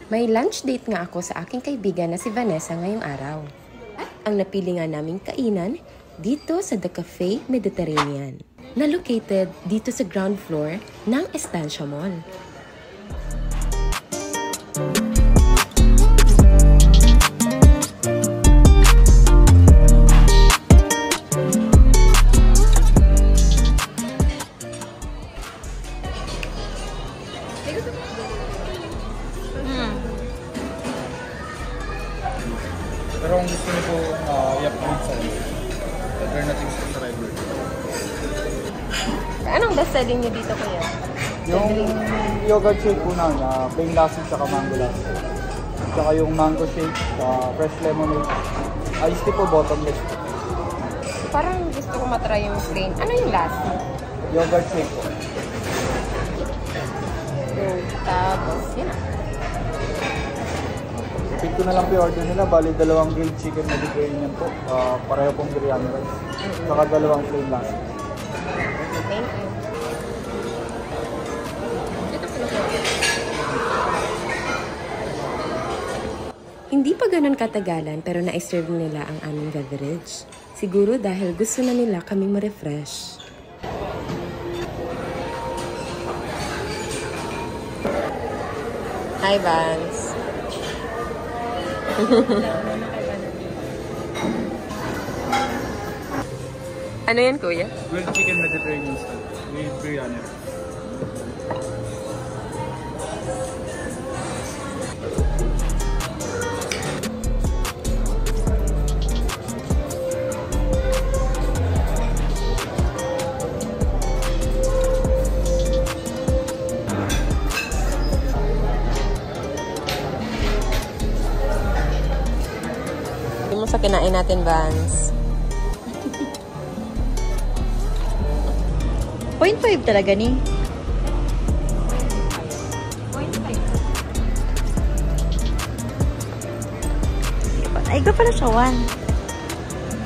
May lunch date nga ako sa aking kaibigan na si Vanessa ngayong araw. At ang napili nga naming kainan dito sa The Cafe Mediterranean, na located dito sa ground floor ng Estancia Mall. Pero kung gusto niyo po i-upgrade sa alternatives po sa regular. Anong best selling niyo dito, kuya? Yung yogurt shake po namin, plain lassi at mango lassi. Tsaka yung mango shake, fresh lemonade. Iced tea po, bottomless po. Parang gusto ko matry yung plain. Ano yung last? Yogurt shake po. Tapos, yun. Repeat ko na lang po yung order nila. Bali, dalawang grilled chicken Mediterranean po. Pareho pong biryani rice. Saka dalawang plain lassi. Thank you. Ito po. Hindi pa ganun katagalan pero na-serve nila ang aming beverage. Siguro dahil gusto na nila kaming ma-refresh. Hi, Vance. Ano yan, kuya? Grilled chicken Mediterranean style with biryani. Hindi mo sa kinain natin, Vance. 0.5 talaga ni. 0.5. Ay, ka pala siya 1.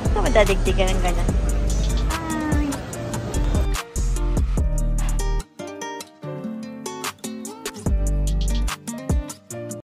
Ito madadigdigan ng ganyan.